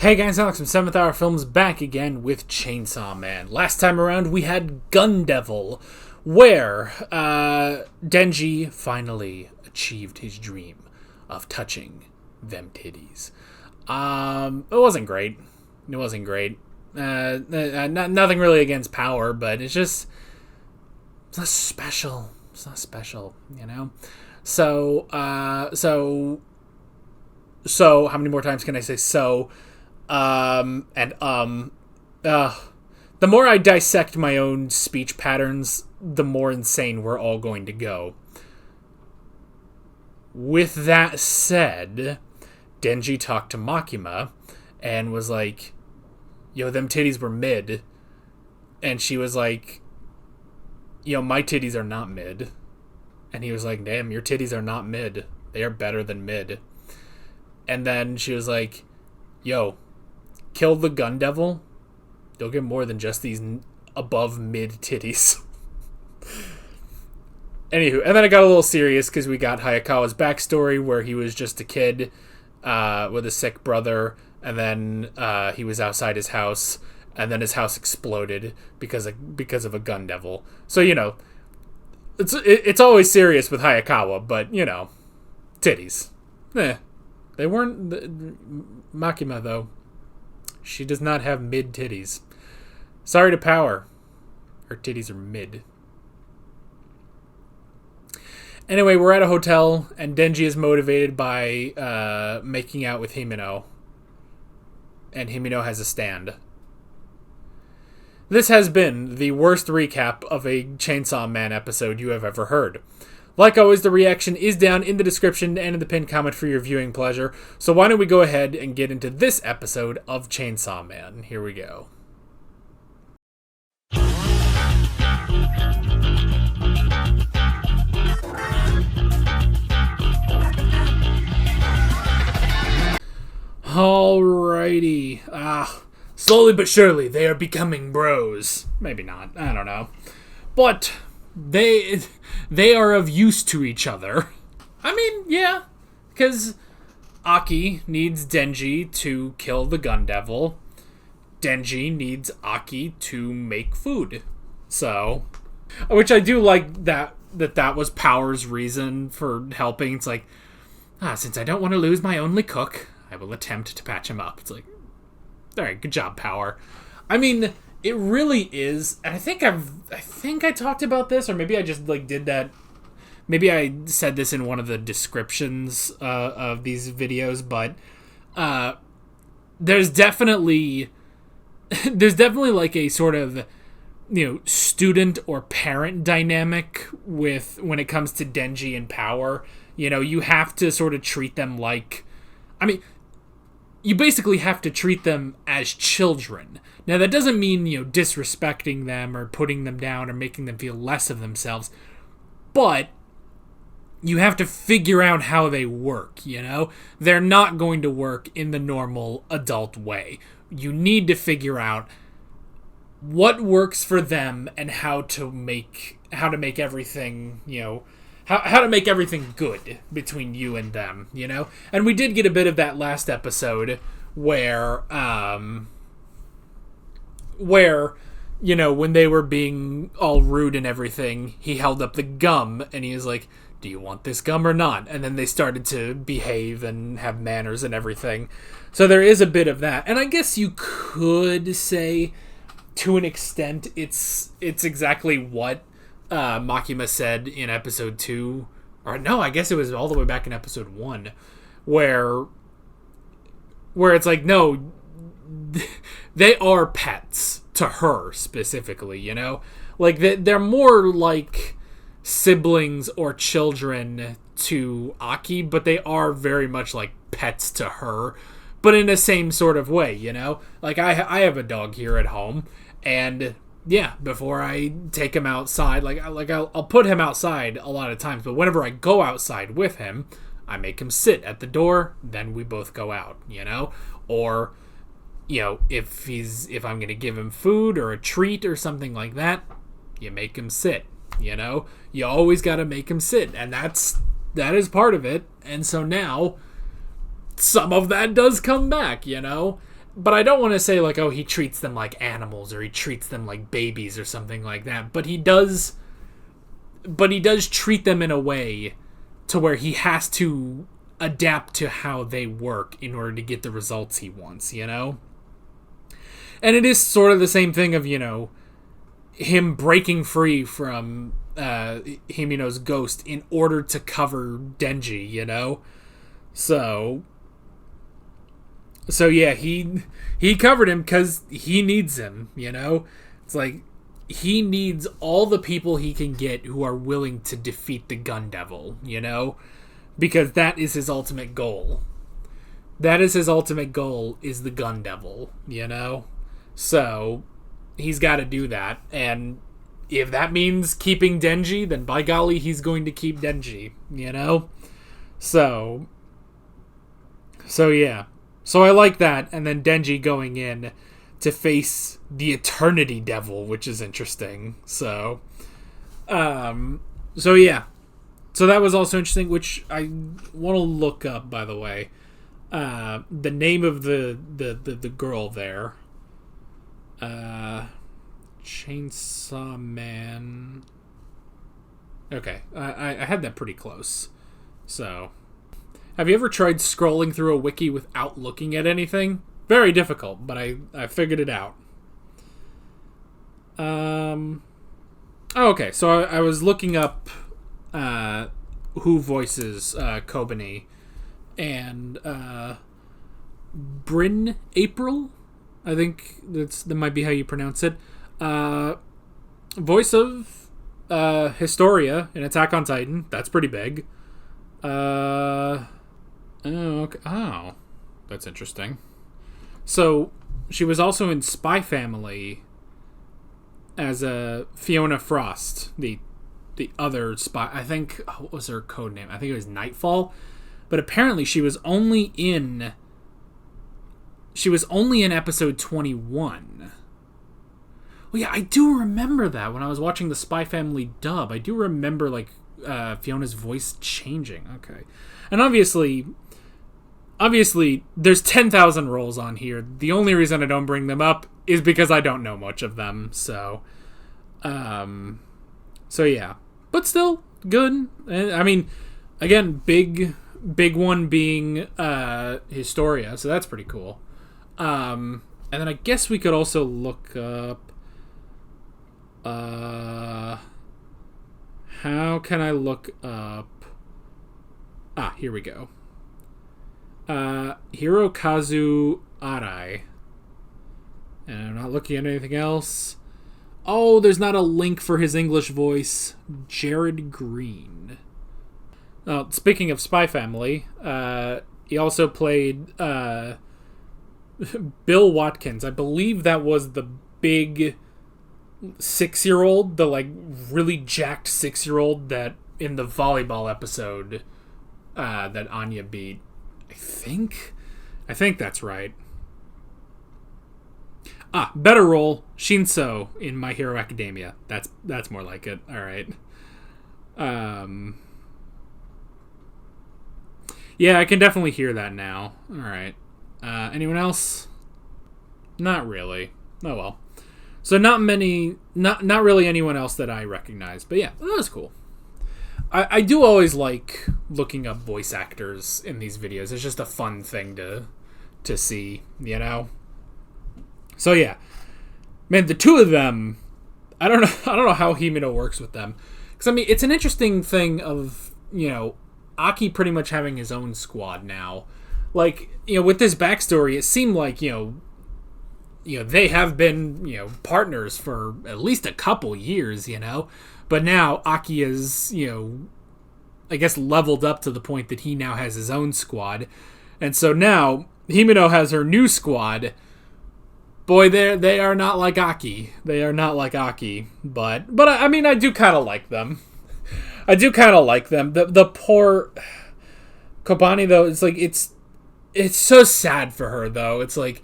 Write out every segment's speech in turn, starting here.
Hey guys, Alex from 7th Hour Films back again with Chainsaw Man. Last time around we had Gun Devil, where Denji finally achieved his dream of touching them titties. It wasn't great. Nothing really against power, but it's not special. It's not special, you know? So how many more times can I say so? The more I dissect my own speech patterns, the more insane we're all going to go. With that said, Denji talked to Makima and was like, yo, them titties were mid. And she was like, yo, my titties are not mid. And he was like, damn, your titties are not mid. They are better than mid. And then she was like, yo, kill the Gun Devil. You'll get more than just these above mid titties. Anywho, and then I got a little serious because we got Hayakawa's backstory where he was just a kid with a sick brother, and then he was outside his house, and then his house exploded because of a Gun Devil. So, you know, it's always serious with Hayakawa, but, you know, titties. They weren't... Makima, though. She does not have mid titties. Sorry to Power. Her titties are mid. Anyway, we're at a hotel, and Denji is motivated by making out with Himeno. And Himeno has a stand. This has been the worst recap of a Chainsaw Man episode you have ever heard. Like always, the reaction is down in the description and in the pinned comment for your viewing pleasure. So why don't we go ahead and get into this episode of Chainsaw Man. Here we go. Alrighty. Slowly but surely, they are becoming bros. Maybe not. I don't know. But... They are of use to each other. I mean, yeah, because Aki needs Denji to kill the Gun Devil. Denji needs Aki to make food. So, which I do like that was Power's reason for helping. It's like, since I don't want to lose my only cook, I will attempt to patch him up. It's like, all right, good job, Power. I mean, it really is, and I think I talked about this, or maybe I just did that. Maybe I said this in one of the descriptions of these videos, but there's definitely like a sort of, you know, student or parent dynamic when it comes to Denji and Power. You know, you have to sort of treat them like, I mean, you basically have to treat them as children. Now, that doesn't mean, you know, disrespecting them or putting them down or making them feel less of themselves, but you have to figure out how they work, you know? They're not going to work in the normal adult way. You need to figure out what works for them and how to make everything, you know, how to make everything good between you and them, you know? And we did get a bit of that last episode where, you know, when they were being all rude and everything, he held up the gum and he was like, do you want this gum or not? And then they started to behave and have manners and everything. So there is a bit of that. And I guess you could say, to an extent, it's exactly what Makima said in episode 2. Or no, I guess it was all the way back in episode 1. Where it's like, no, they are pets to her specifically, you know? Like, they're more like siblings or children to Aki, but they are very much like pets to her, but in the same sort of way, you know? Like, I have a dog here at home, and yeah, before I take him outside, I'll put him outside a lot of times, but whenever I go outside with him, I make him sit at the door, then we both go out, you know? Or, you know, if I'm going to give him food or a treat or something like that, you make him sit, you know? You always got to make him sit, and that is part of it. And so now some of that does come back, you know? but I don't want to say like, oh, he treats them like animals or he treats them like babies or something like that. But he does treat them in a way to where he has to adapt to how they work in order to get the results he wants, you know? And it is sort of the same thing of, you know, him breaking free from Himeno's ghost in order to cover Denji, you know? So yeah, he covered him because he needs him, you know? It's like, he needs all the people he can get who are willing to defeat the Gun Devil, you know? Because that is his ultimate goal. That is his ultimate goal, is the Gun Devil, you know? So, he's got to do that. And if that means keeping Denji, then by golly, he's going to keep Denji, you know? So yeah. So I like that. And then Denji going in to face the Eternity Devil, which is interesting. So yeah. So that was also interesting, which I want to look up, by the way. The name of the girl there. Chainsaw Man. Okay, I had that pretty close. So, have you ever tried scrolling through a wiki without looking at anything? Very difficult, but I figured it out. Okay, so I was looking up who voices Kobani, and Bryn April, I think that might be how you pronounce it. Voice of Historia in Attack on Titan. That's pretty big. Okay. Oh, that's interesting. So she was also in Spy Family as a Fiona Frost, the other spy. I think, what was her code name? I think it was Nightfall. But apparently she was only in episode 21. Well, yeah, I do remember that when I was watching the Spy Family dub. I do remember, like, Fiona's voice changing. Okay. And obviously, there's 10,000 roles on here. The only reason I don't bring them up is because I don't know much of them. So yeah. But still, good. I mean, again, big one being Historia, so that's pretty cool. And then I guess we could also look up... how can I look up... here we go. Hirokazu Arai. And I'm not looking at anything else. Oh, there's not a link for his English voice. Jared Green. Speaking of Spy Family, he also played Bill Watkins. I believe that was the big 6-year-old, the like really jacked 6-year-old that in the volleyball episode that Anya beat. I think that's right. Better role, Shinso in My Hero Academia. That's more like it. All right. Yeah, I can definitely hear that now. All right. Anyone else? Not really. Oh well. So not really anyone else that I recognize. But yeah, that was cool. I do always like looking up voice actors in these videos. It's just a fun thing to see, you know? So yeah. Man, the two of them, I don't know how Himeno works with them. Because, I mean, it's an interesting thing of, you know, Aki pretty much having his own squad now. Like, you know, with this backstory, it seemed like, you know, they have been, you know, partners for at least a couple years, you know? But now Aki is, you know, I guess leveled up to the point that he now has his own squad. And so now Himeno has her new squad. Boy, they are not like Aki. They are not like Aki. But I mean, I do kind of like them. I do kind of like them. The poor Kobani, though, it's like, it's so sad for her, though. It's like,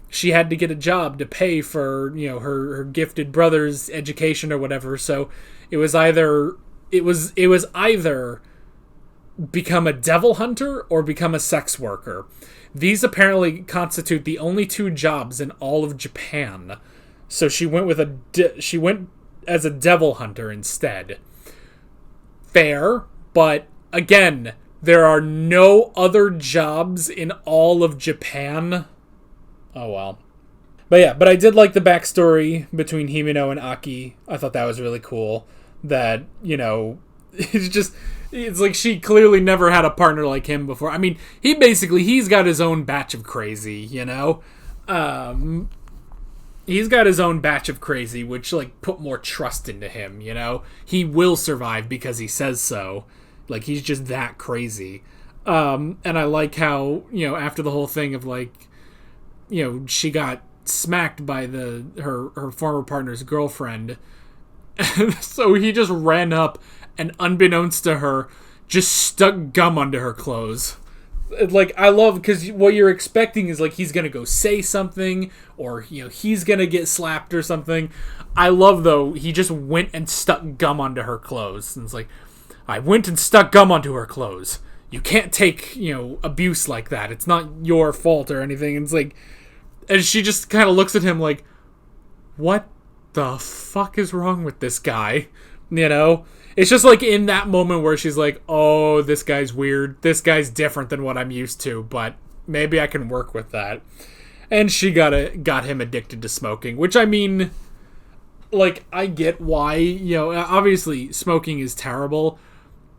she had to get a job to pay for, you know, her gifted brother's education or whatever. So it was either become a devil hunter or become a sex worker. These apparently constitute the only 2 jobs in all of Japan. So she went with she went as a devil hunter instead. Fair, but again, there are no other jobs in all of Japan. Oh well. But yeah, but I did like the backstory between Himeno and Aki. I thought that was really cool. That, you know, it's like she clearly never had a partner like him before. I mean, he's got his own batch of crazy, you know? He's got his own batch of crazy, which, like, put more trust into him, you know? He will survive because he says so. Like, he's just that crazy. And I like how, you know, after the whole thing of, like, you know, she got smacked by her former partner's girlfriend. So he just ran up and, unbeknownst to her, just stuck gum onto her clothes. Like, I love, because what you're expecting is, like, he's gonna go say something, or, you know, he's gonna get slapped or something. I love, though, he just went and stuck gum onto her clothes. And it's like, I went and stuck gum onto her clothes. You can't take, you know, abuse like that. It's not your fault or anything. And it's like, and she just kind of looks at him like, what the fuck is wrong with this guy? You know? It's just like in that moment where she's like, oh, this guy's weird. This guy's different than what I'm used to, but maybe I can work with that. And she got him addicted to smoking, which, I mean, like, I get why, you know, obviously smoking is terrible.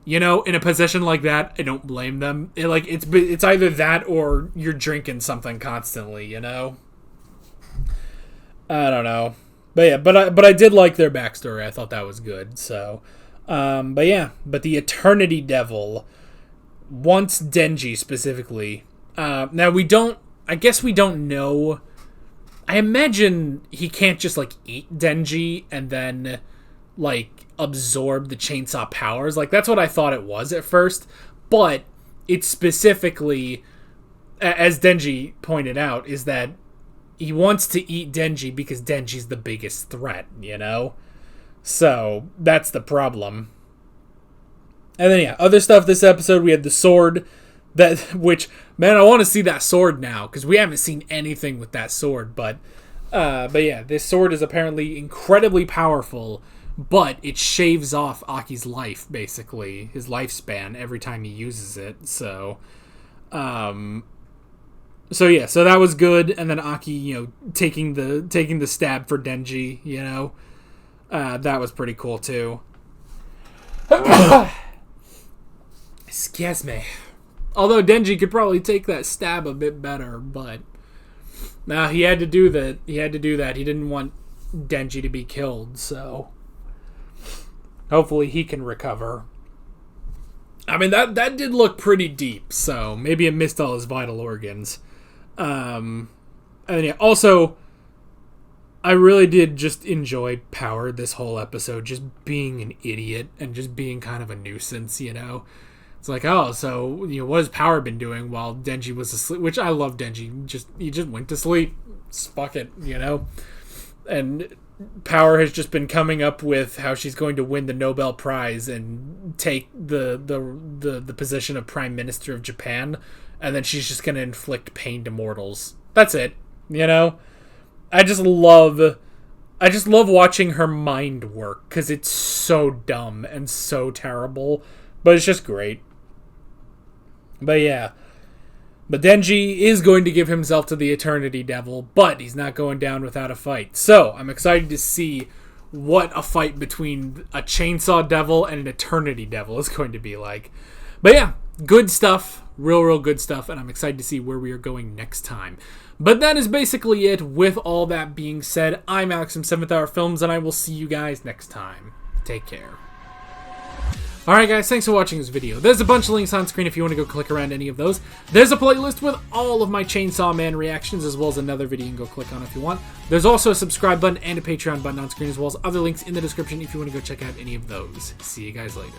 You know, in a position like that, I don't blame them. It's either that or you're drinking something constantly, you know? I don't know. But yeah, but I did like their backstory. I thought that was good. So, but the Eternity Devil wants Denji specifically. Now I guess we don't know. I imagine he can't just, like, eat Denji and then, like, absorb the chainsaw powers. Like, that's what I thought it was at first. But it's specifically, as Denji pointed out, is that he wants to eat Denji because Denji's the biggest threat, you know? So, that's the problem. And then, yeah, other stuff this episode, we had the sword, which, man, I want to see that sword now, because we haven't seen anything with that sword, but yeah, this sword is apparently incredibly powerful, but it shaves off Aki's life, basically, his lifespan, every time he uses it, so yeah, so that was good, and then Aki, you know, taking the stab for Denji, you know, that was pretty cool, too. Excuse me. Although Denji could probably take that stab a bit better, but nah, he had to do that. He didn't want Denji to be killed, so hopefully he can recover. I mean, that did look pretty deep, so maybe it missed all his vital organs. And yeah, also, I really did just enjoy Power this whole episode, just being an idiot and just being kind of a nuisance, you know? It's like, oh, so, you know, what has Power been doing while Denji was asleep? Which I love Denji. He just went to sleep. Fuck it, you know? And Power has just been coming up with how she's going to win the Nobel Prize and take the position of Prime Minister of Japan, and then she's just going to inflict pain to mortals. That's it, you know? I just love watching her mind work, because it's so dumb and so terrible, but it's just great. But yeah. But Denji is going to give himself to the Eternity Devil, but he's not going down without a fight. So, I'm excited to see what a fight between a Chainsaw Devil and an Eternity Devil is going to be like. But yeah, good stuff. Real good stuff, and I'm excited to see where we are going next time. But that is basically it. With all that being said, I'm Alex from 7th Hour Films, and I will see you guys next time. Take care. Alright guys, thanks for watching this video. There's a bunch of links on screen if you want to go click around any of those. There's a playlist with all of my Chainsaw Man reactions, as well as another video you can go click on if you want. There's also a subscribe button and a Patreon button on screen, as well as other links in the description if you want to go check out any of those. See you guys later.